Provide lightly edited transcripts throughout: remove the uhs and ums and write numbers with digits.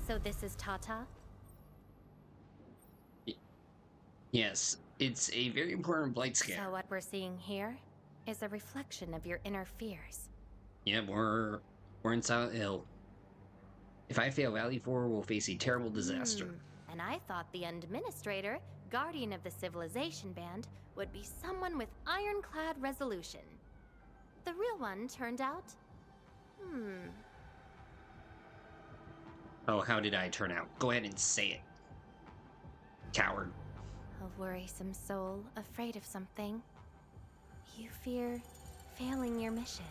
So this is Tata? Yes, it's a very important blight scanner. So what we're seeing here is a reflection of your inner fears. Yeah, we're in Silent Hill. If I fail, Valley 4 will face a terrible disaster. And I thought the Endministrator, guardian of the civilization band, would be someone with ironclad resolution. The real one turned out... Oh, how did I turn out? Go ahead and say it. Coward. A worrisome soul, afraid of something. You fear failing your mission.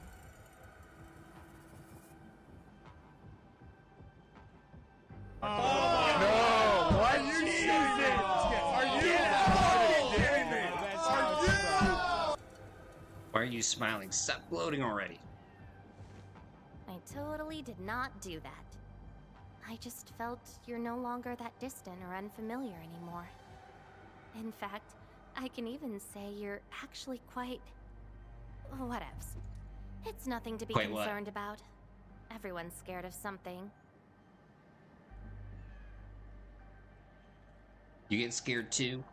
No! Why are you shooting? Why are you smiling? Stop gloating already. I totally did not do that. I just felt you're no longer that distant or unfamiliar anymore. In fact, I can even say you're actually quite... whatevs. It's nothing to be Quite what? concerned about. Everyone's scared of something. You get scared too?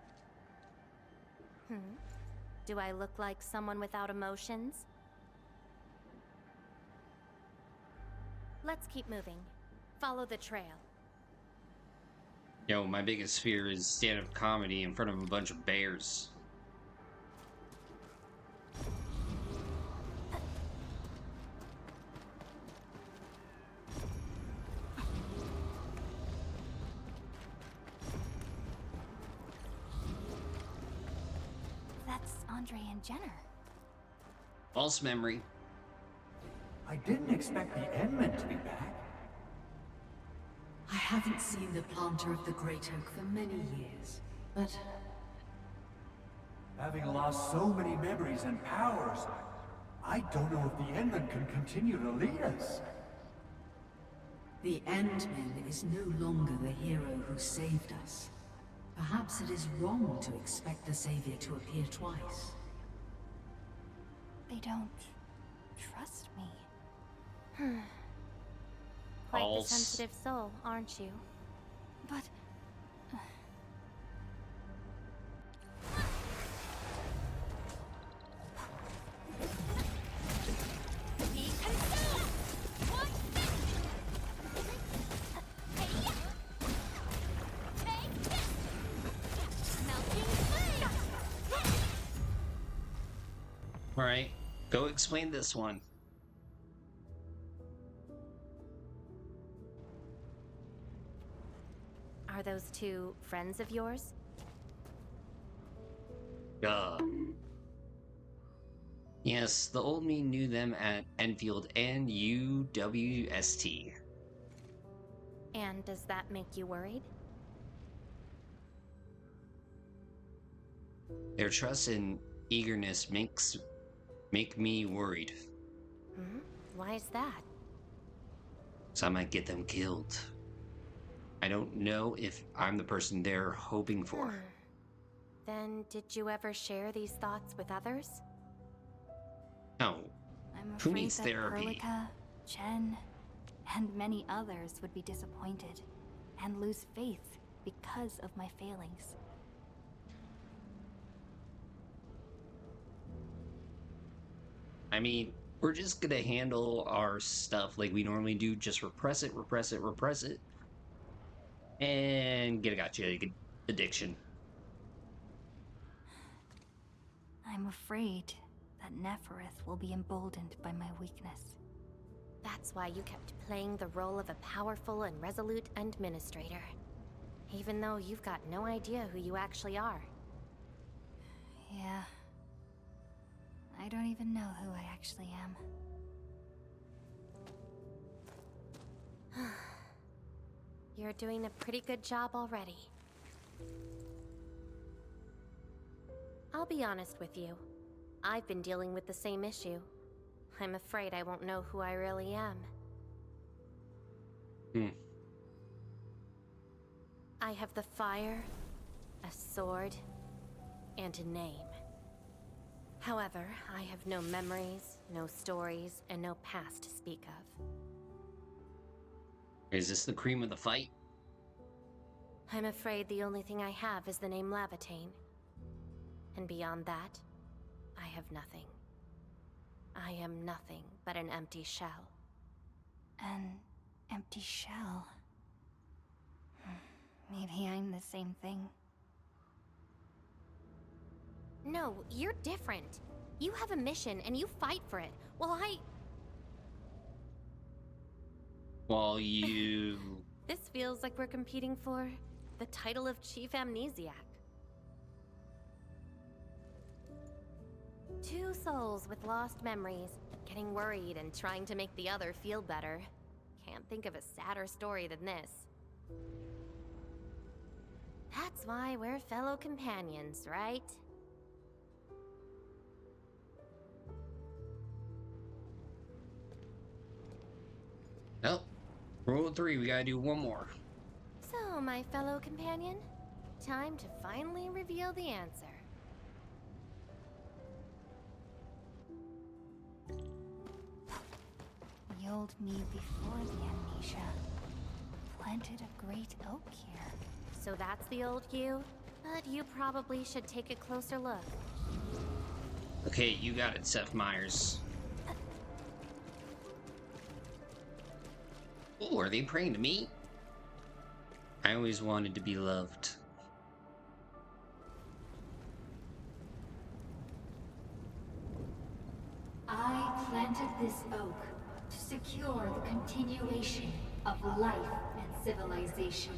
Do I look like someone without emotions? Let's keep moving. Follow the trail. Yo, my biggest fear is stand-up comedy in front of a bunch of bears. That's Andre and Jenner. False memory. I didn't expect the Endmen to be back. I haven't seen the planter of the Great Oak for many years, but Having lost so many memories and powers, I don't know if the Endmen can continue to lead us. the Endman is no longer the hero who saved us. Perhaps it is wrong to expect the Savior to appear twice. They don't trust me. Quite the False. sensitive soul, aren't you? But... Be consumed! Watch this! Take this! Melting flame! Alright, go explain this one. Are those two friends of yours? Yes, the old me knew them at Enfield and UWST. And does that make you worried? Their trust and eagerness make me worried. Why is that? So I might get them killed. I don't know if I'm the person they're hoping for. Then did you ever share these thoughts with others? No. I'm Who afraid needs that therapy? Erlika, Chen, and many others would be disappointed and lose faith because of my failings. I mean, we're just gonna handle our stuff like we normally do. Just repress it, repress it, repress it. And get a gotcha addiction. I'm afraid that Nefereth will be emboldened by my weakness. That's why you kept playing the role of a powerful and resolute Endministrator. Even though you've got no idea who you actually are. Yeah. I don't even know who I actually am. You're doing a pretty good job already. I'll be honest with you. I've been dealing with the same issue. I'm afraid I won't know who I really am. I have the fire, a sword, and a name. However, I have no memories, no stories, and no past to speak of. Is this the cream of the fight? I'm afraid the only thing I have is the name Laevatain. And beyond that, I have nothing. I am nothing but an empty shell. An empty shell. Maybe I'm the same thing. No, you're different. You have a mission and you fight for it, while Well, you... This feels like we're competing for the title of Chief Amnesiac. Two souls with lost memories, getting worried and trying to make the other feel better. Can't think of a sadder story than this. That's why we're fellow companions, right? Nope. Rule 3, we gotta do one more. So, my fellow companion, time to finally reveal the answer. The old me before the amnesia planted a great oak here. So that's the old you? But you probably should take a closer look. Okay, you got it, Seth Meyers. Oh, are they praying to me? I always wanted to be loved. I planted this oak to secure the continuation of life and civilization.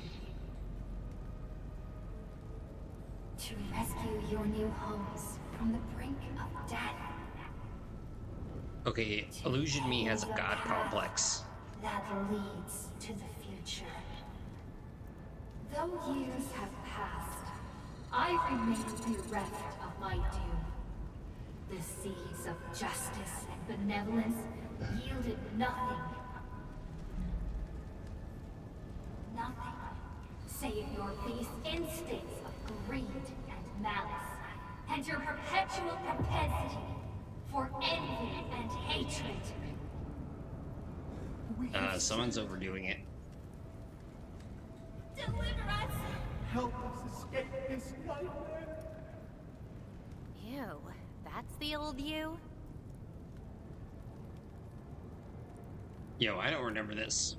To rescue your new homes from the brink of death. Okay, Illusion Me has a god complex. That leads to the future. Though years have passed, I remain bereft of my due. The seeds of justice and benevolence yielded nothing. Nothing, save your base instincts of greed and malice, and your perpetual propensity for envy and hatred. Someone's overdoing it. Deliver us! Help us escape this nightmare. Ew, that's the old you? Yo, I don't remember this.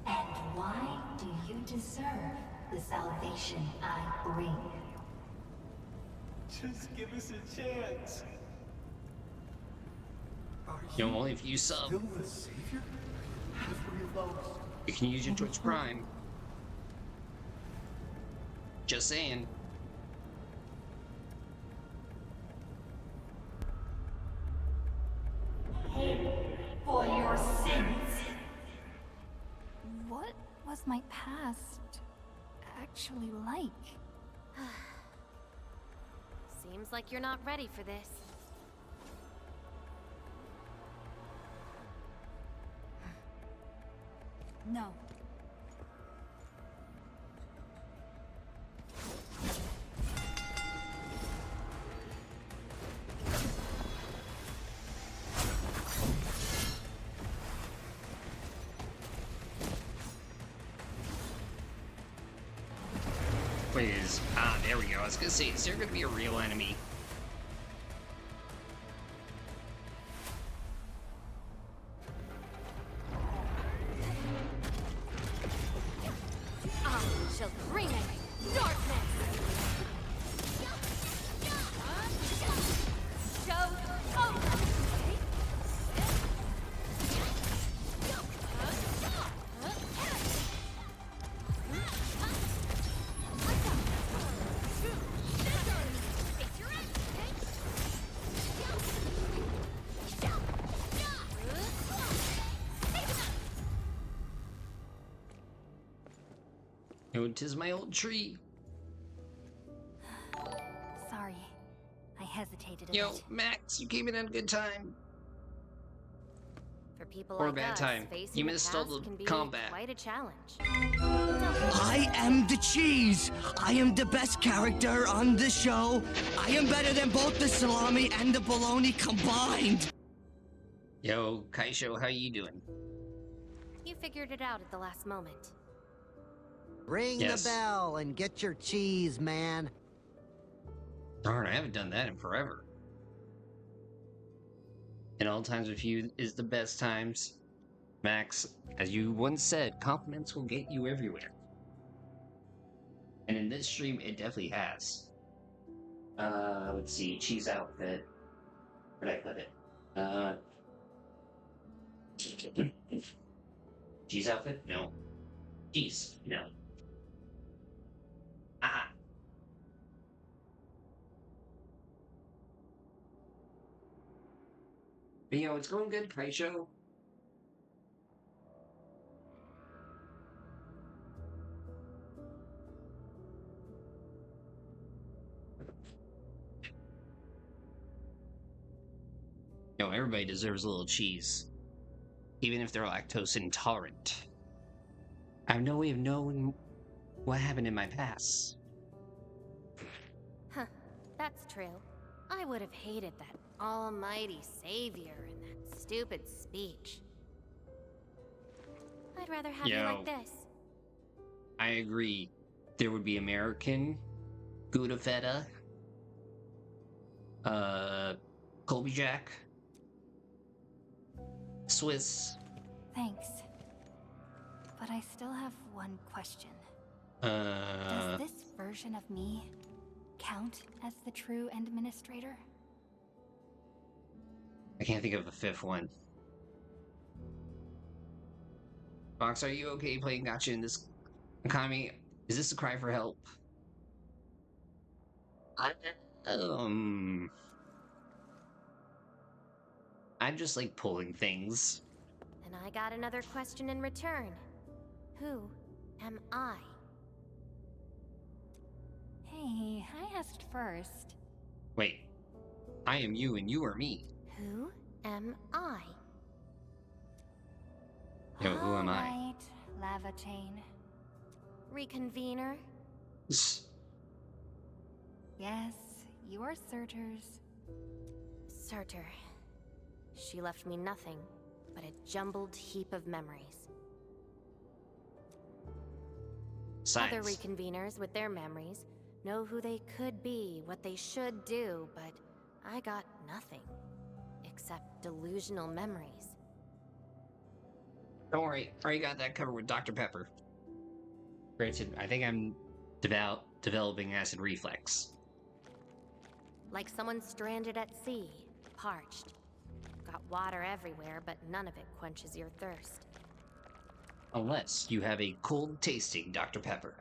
And why do you deserve the salvation I bring? Just give us a chance. Are You know, only if you sub, still the savior? Have we lost? you can use your Twitch Prime. Just saying. Pay for your sins! What was my past actually like? Seems like you're not ready for this. No. Wait, there we go. I was gonna say, is there gonna be a real enemy? I shall bring it darkness! Show over! No, 'tis my old tree. Sorry. I hesitated a Yo, bit. Max, you came in at a good time. For people Or a like bad us, time. facing You the missed all past the can be combat. quite a challenge. I am the cheese. I am the best character on the show. I am better than both the salami and the bologna combined. Yo, Kaisho, how you doing? You figured it out at the last moment. Ring Yes. the bell and get your cheese, man. Darn, I haven't done that in forever. And all times with you is the best times. Max, as you once said, compliments will get you everywhere. And in this stream, it definitely has. Let's see, cheese outfit. Where'd I put it? Cheese outfit? No. Cheese? No. Ah. But, you know, it's going good, Kaicho. You know, everybody deserves a little cheese. Even if they're lactose intolerant. I have no way of knowing what happened in my past. Huh, that's true. I would have hated that almighty savior and that stupid speech. I'd rather have you Yo. like this. I agree. There would be American, Gouda Feta, Colby Jack, Swiss, Thanks. But I still have one question. uh, Does this version of me count as the true Endministrator? I can't think of the fifth one. Fox, are you okay playing gotcha in this economy? Is this a cry for help? I'm just like pulling things. And I got another question in return. Who am I? Hey, I asked first. Wait, I am you and you are me. Who am I? Yo, who am I? Alright, Laevatain. Reconvener? Yes, you are Surtur's. Surtur. She left me nothing but a jumbled heap of memories. Other Science. reconveners with their memories know who they could be, what they should do, but I got nothing. Except delusional memories. Don't worry, I already got that covered with Dr. Pepper. Granted, I think I'm developing acid reflex. Like someone stranded at sea, parched. Got water everywhere, but none of it quenches your thirst. Unless you have a cold tasting Dr. Pepper.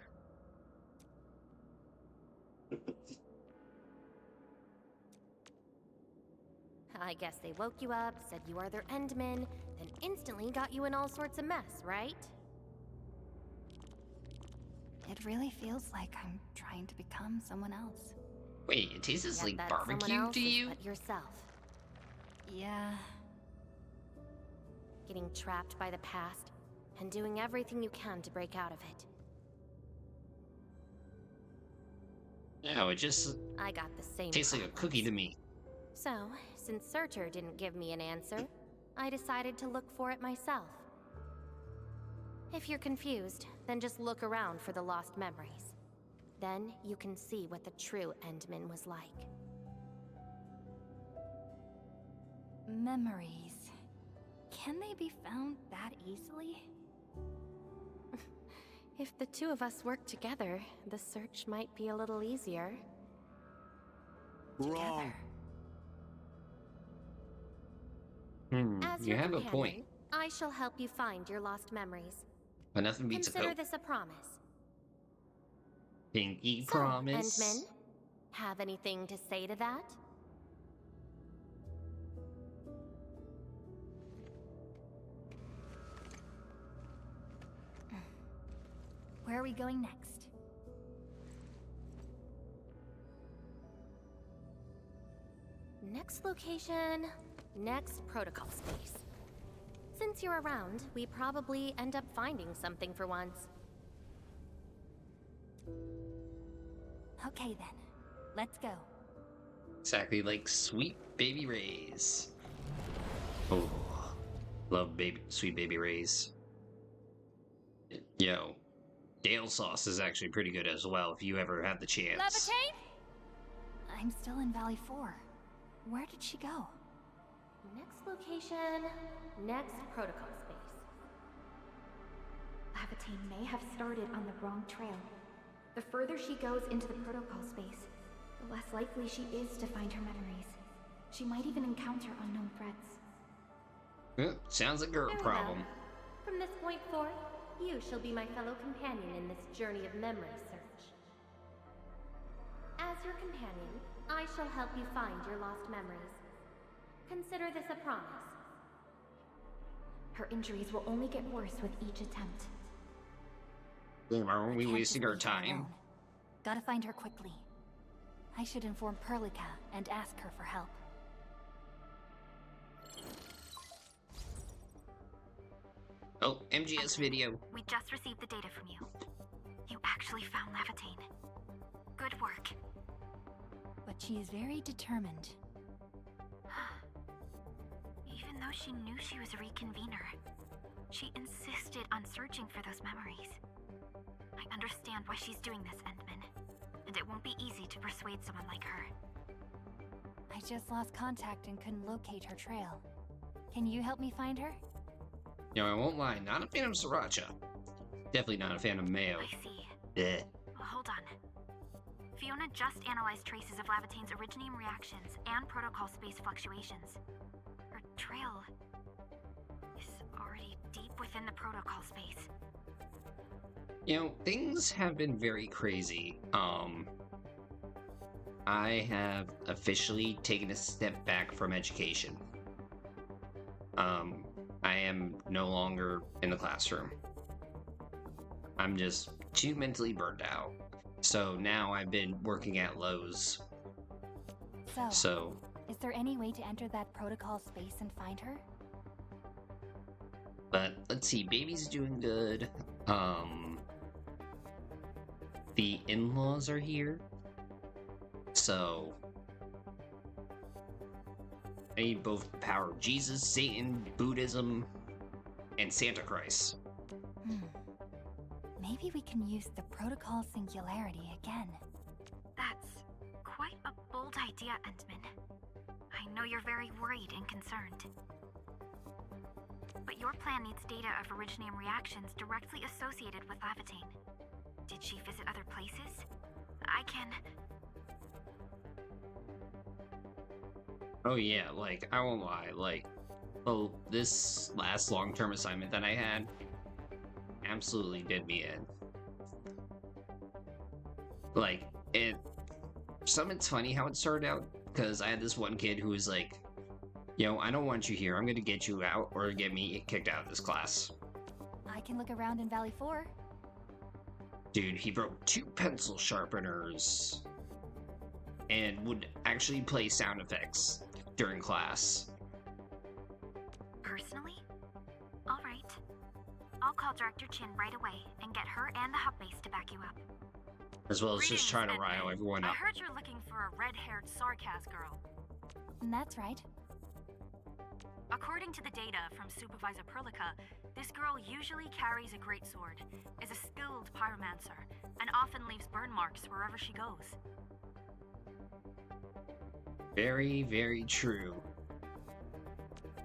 I guess they woke you up, said you are their endman, then instantly got you in all sorts of mess, right? It really feels like I'm trying to become someone else. Wait, it tastes Yet like that someone barbecue else to is you? but yourself. Yeah, Getting trapped by the past, and doing everything you can to break out of it. No, it just I got the same tastes like a problems. cookie to me. So, since Surtur didn't give me an answer, I decided to look for it myself. If you're confused, then just look around for the lost memories. Then you can see what the true Endman was like. memories. Can they be found that easily? If the two of us work together, the search might be a little easier. Together. As You your have a companion, point. I shall help you find your lost memories. But nothing beats a Consider coat. this a promise. Pinky So, promise. Endman, have anything to say to that? Where are we going next? Next location, next protocol space. Since you're around, we probably end up finding something for once. Okay then, let's go. Exactly like sweet baby rays. Oh, love baby, sweet baby rays. Yo, Dale sauce is actually pretty good as well if you ever have the chance. Laevatain? I'm still in Valley 4. Where did she go? Next location, next protocol space. Laevatain may have started on the wrong trail. The further she goes into the protocol space, the less likely she is to find her memories. She might even encounter unknown threats. Sounds like a girl Very problem. well. From this point forth, you shall be my fellow companion in this journey of memory search. As your companion, I shall help you find your lost memories. Consider this a promise. Her injuries will only get worse with each attempt. Damn, are we Can't wasting just our leave her time? alone. Gotta find her quickly. I should inform Perlica and ask her for help. Oh, MGS video. We just received the data from you. You actually found Laevatain. Good work. But she is very determined. Even though she knew she was a reconvener, she insisted on searching for those memories. I understand why she's doing this, Endman, and it won't be easy to persuade someone like her. I just lost contact and couldn't locate her trail. Can you help me find her? You know, I won't lie, not a fan of Sriracha. Definitely not a fan of mayo. I see. Bleh. Hold on. Fiona just analyzed traces of Laevatain's originium reactions and protocol space fluctuations. Her trail is already deep within the protocol space. You know, things have been very crazy. I have officially taken a step back from education. I am no longer in the classroom. I'm just too mentally burned out. So now I've been working at Lowe's. So, is there any way to enter that protocol space and find her? but let's see, baby's doing good. The in-laws are here. So I need both the power of Jesus, Satan, Buddhism, and Santa Christ. Maybe we can use the protocol singularity again. That's quite a bold idea, Endman. I know you're very worried and concerned. But your plan needs data of originium reactions directly associated with Laevatain. Did she visit other places? I can... Oh yeah, like, I won't lie, like, well, this last long-term assignment that I had absolutely did me in. Like, it's funny how it started out, because I had this one kid who was like, yo, I don't want you here, I'm gonna get you out, or get me kicked out of this class. I can look around in Valley 4. Dude, he broke 2 pencil sharpeners, and would actually play sound effects during class. Personally? Alright. I'll call Director Chin right away and get her and the hub base to back you up. As well as just trying to Greetings, rile Endman. everyone I up. heard you're looking for a red-haired Sarkaz girl. That's right. According to the data from Supervisor Perlica, this girl usually carries a greatsword, is a skilled pyromancer, and often leaves burn marks wherever she goes. Very, very true.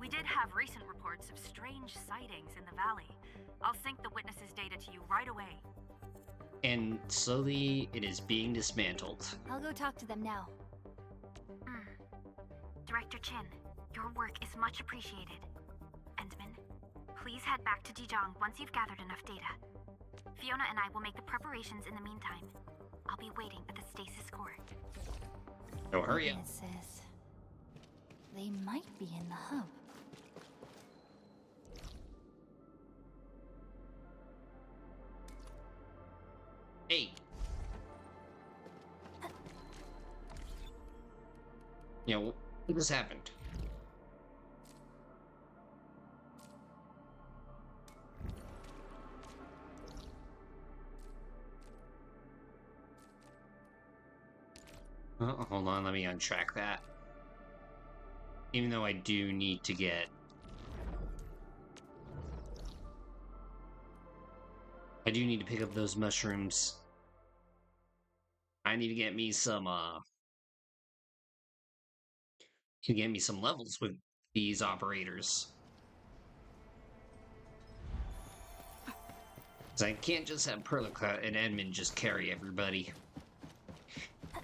We did have recent reports of strange sightings in the valley. I'll sync the witnesses' data to you right away. And slowly, it is being dismantled. I'll go talk to them now. Director Chin, your work is much appreciated. Endman, please head back to Dijong once you've gathered enough data. Fiona and I will make the preparations in the meantime. I'll be waiting at the stasis core. Oh, hurry up. Witnesses. They might be in the hub. Hey! You know, what just happened? Oh, hold on, let me untrack that. Even though I do need to get... I do need to pick up those mushrooms. I need to get me some, levels with these operators. Because I can't just have Perlica and Edmund just carry everybody.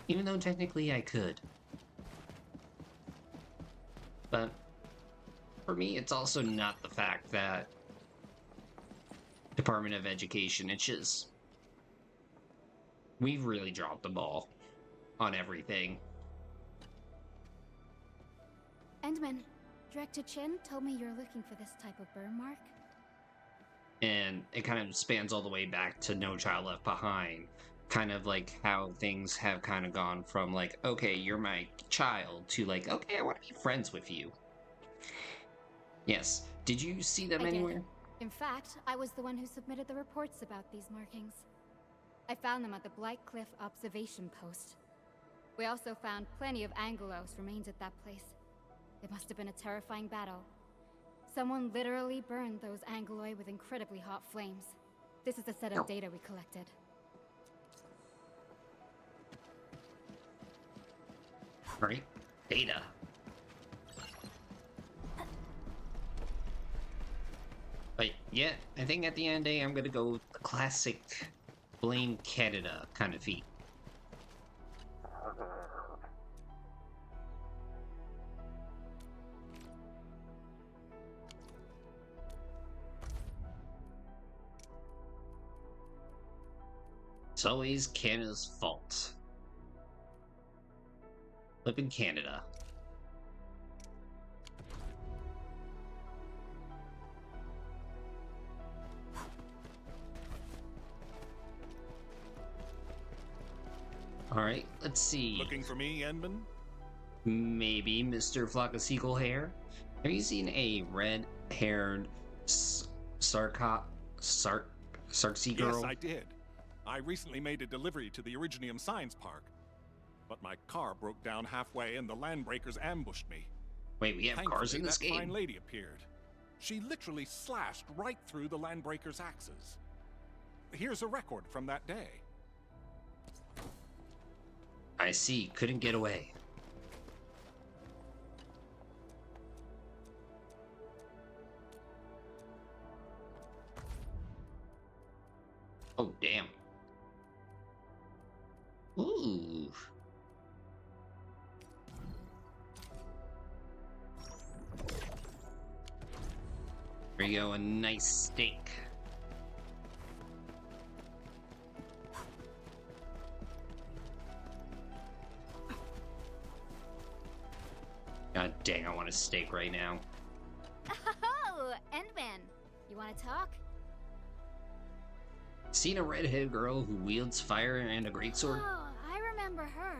Even though technically I could. But for me, it's also not the fact that Department of Education, it's just we've really dropped the ball on everything. Endman, Director Chin told me you're looking for this type of burn mark. And it kind of spans all the way back to No Child Left Behind. Kind of like how things have kind of gone from like, okay, you're my child, to like, okay, I want to be friends with you. Yes. Did you see them anywhere? Did. In fact, I was the one who submitted the reports about these markings. I found them at the Blight Cliff observation post. We also found plenty of Angelos remains at that place. It must have been a terrifying battle. Someone literally burned those Angeloi with incredibly hot flames. This is a set of data we collected. Right? Data. But yeah, I think at the end of the day, I'm gonna go with the classic blame Canada kind of feat. It's always Canada's fault. Live in Canada. Alright, let's see. Looking for me, Endman? Maybe Mr. Flock of Seagull Hair? Have you seen a red-haired Sarksea girl? Yes, I did. I recently made a delivery to the Originium Science Park. But my car broke down halfway and the Landbreakers ambushed me. Wait, we have cars in this that game? fine lady appeared. She literally slashed right through the Landbreakers' axes. Here's a record from that day. I see. Couldn't get away. Oh, damn. Ooh. There you go, a nice steak. God dang, I want a steak right now. Oh, Endman, you want to talk? Seen a red-haired girl who wields fire and a greatsword? Oh, I remember her.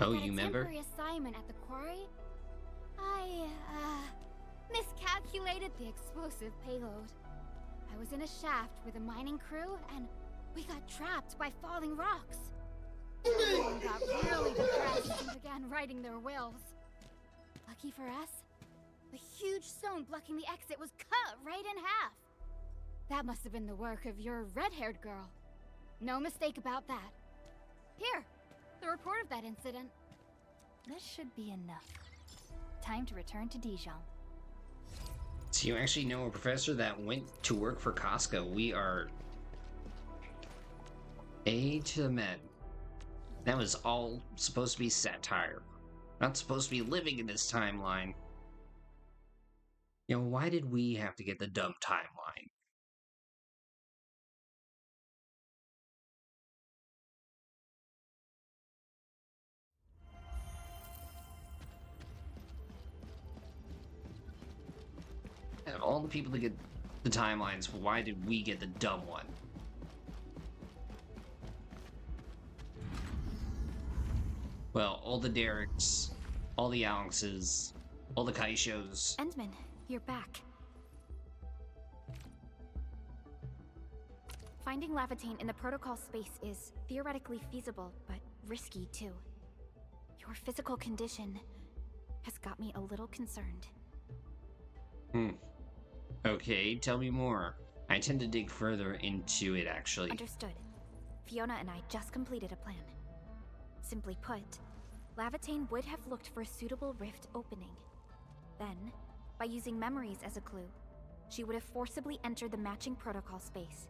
Oh, I got you remember? a temporary assignment at the quarry. I, miscalculated the explosive payload. I was in a shaft with a mining crew, and we got trapped by falling rocks. Everyone got really depressed and began writing their wills. Lucky for us, the huge stone blocking the exit was cut right in half. That must have been the work of your red-haired girl. No mistake about that. Here, the report of that incident. This should be enough. Time to return to Dijon. So you actually know a professor that went to work for Costco. We are A to the men. That was all supposed to be satire. Not supposed to be living in this timeline. You know, why did we have to get the dumb timeline? And all the people that get the timelines, why did we get the dumb one? Well, all the Derricks, all the Alexes, all the Kaishos. Endman, you're back. Finding Laevatain in the protocol space is theoretically feasible, but risky too. Your physical condition has got me a little concerned. Okay, tell me more. I tend to dig further into it, actually. Understood. Fiona and I just completed a plan. Simply put, Laevatain would have looked for a suitable rift opening. Then, by using memories as a clue, she would have forcibly entered the matching protocol space.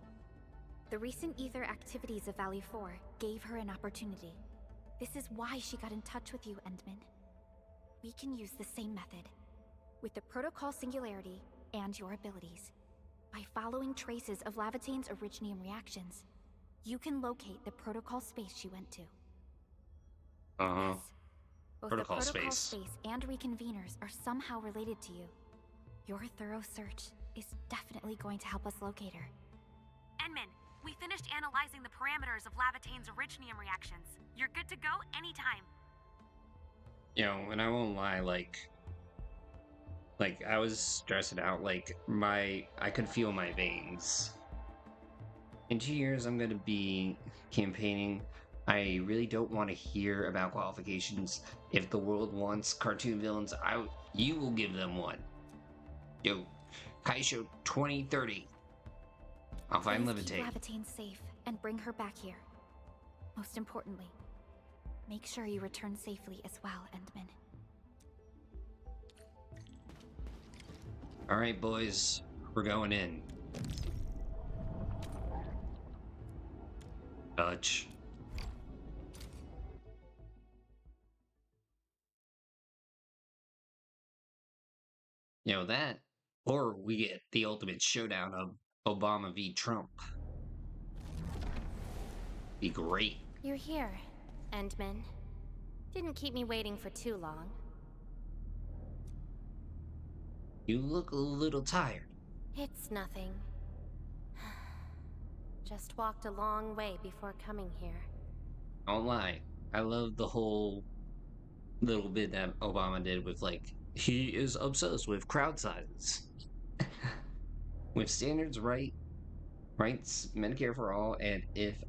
The recent ether activities of Valley 4 gave her an opportunity. This is why she got in touch with you, Endman. We can use the same method, with the protocol singularity and your abilities. By following traces of Laevatain's originium reactions, you can locate the protocol space she went to. Yes. Both Protocol the protocol space. space and reconveners are somehow related to you. Your thorough search is definitely going to help us locate her. Endman, we finished analyzing the parameters of Laevatain's originium reactions. You're good to go anytime. You know, and I won't lie, like I was stressing out, like I could feel my veins. In 2 years, I'm gonna be campaigning. I really don't want to hear about qualifications. If the world wants cartoon villains, you will give them one. Yo, Kaisho 2030. I'll find Please keep Laevatain. Laevatain safe and bring her back here. Most importantly, make sure you return safely as well, Endman. Alright, boys, we're going in. Dutch. You know that, or we get the ultimate showdown of Obama v. Trump. Be great. You're here, Endman. Didn't keep me waiting for too long. You look a little tired. It's nothing. Just walked a long way before coming here. Don't lie. I love the whole little bit that Obama did with, like, he is obsessed with crowd sizes. With standards rights, Medicare for all, and if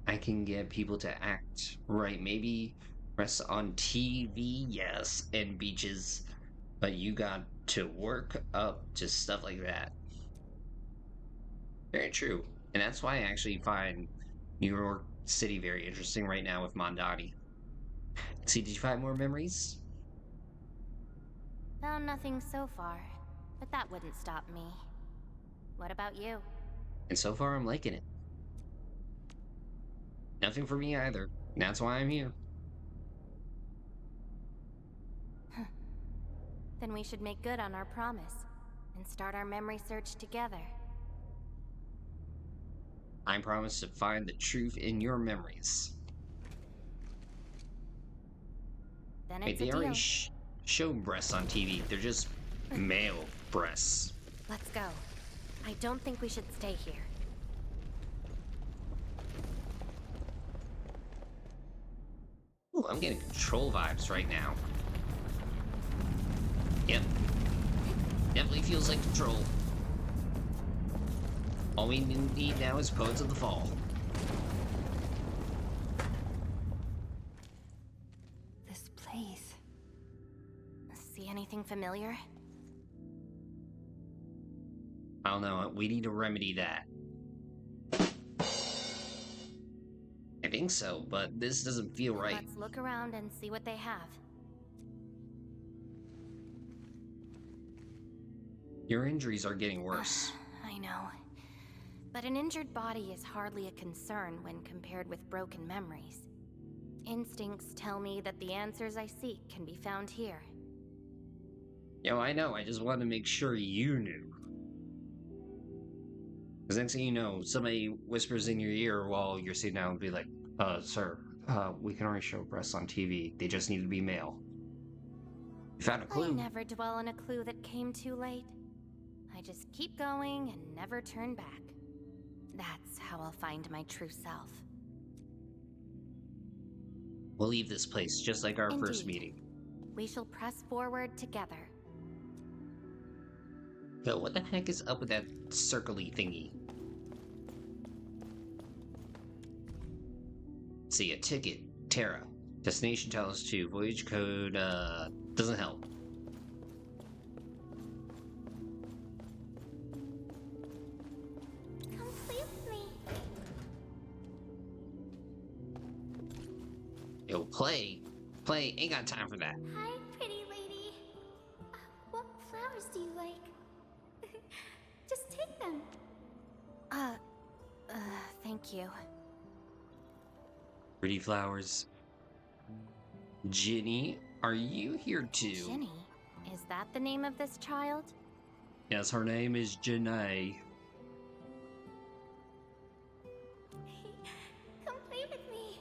I can get people to act right, maybe rest on TV, yes, and beaches, but you got to work up to stuff like that. Very true. And that's why I actually find New York City very interesting right now with Mondani. See, did you find more memories? Found nothing so far, but that wouldn't stop me. What about you? And so far, I'm liking it. Nothing for me either. And that's why I'm here. Then we should make good on our promise and start our memory search together. I promise to find the truth in your memories. Then Hey, it's a they deal. already show breasts on TV. They're just male breasts. Let's go. I don't think we should stay here. Ooh, I'm getting control vibes right now. Yep. Definitely feels like control. All we need now is Codes of the Fall. This place. See anything familiar? I don't know. We need to remedy that. I think so, but this doesn't feel right. Let's look around and see what they have. Your injuries are getting worse. I know. But an injured body is hardly a concern when compared with broken memories. Instincts tell me that the answers I seek can be found here. Yo, I know. I just wanted to make sure you knew. Because next thing you know, somebody whispers in your ear while you're sitting down and be like, sir, we can already show breasts on TV. They just need to be male. You found a clue. I never dwell on a clue that came too late. I just keep going and never turn back. That's how I'll find my true self. We'll leave this place just like our first Indeed. meeting. We shall press forward together. Yo, what the heck is up with that circle-y thingy? See, a ticket. Terra. Destination Talos-II. Voyage code, doesn't help. Yo, play. Play. Ain't got time for that. Hi, pretty lady. What flowers do you like? Just take them. Thank you. Pretty flowers. Ginny, are you here too? Ginny? Is that the name of this child? Yes, her name is Janae. Come play with me.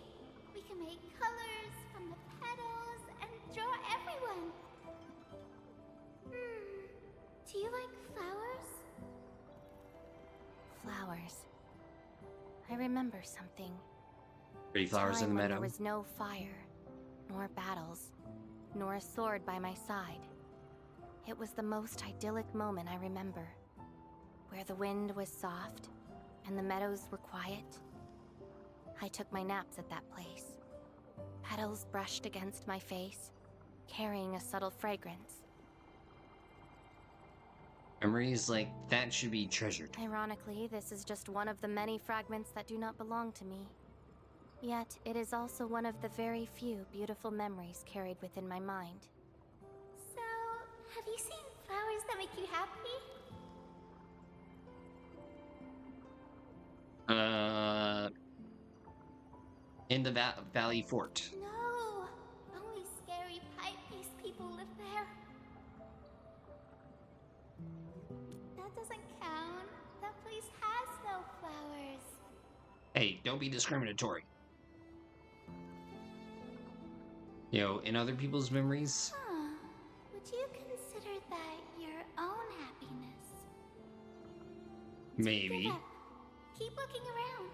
We can make colors from the petals and draw everyone. Do you like flowers? Flowers. I remember something. Pretty flowers in Time the when meadow. There was no fire, nor battles, nor a sword by my side. It was the most idyllic moment I remember, where the wind was soft and the meadows were quiet. I took my naps at that place. Petals brushed against my face, carrying a subtle fragrance. Memories like that should be treasured. Ironically, this is just one of the many fragments that do not belong to me. Yet, it is also one of the very few beautiful memories carried within my mind. So, have you seen flowers that make you happy? In the Valley Fort. No, only scary pipe-faced people live there. That doesn't count. That place has no flowers. Hey, don't be discriminatory. You know, in other people's memories, Huh. Would you consider that your own happiness? maybe. Give up. Keep looking around.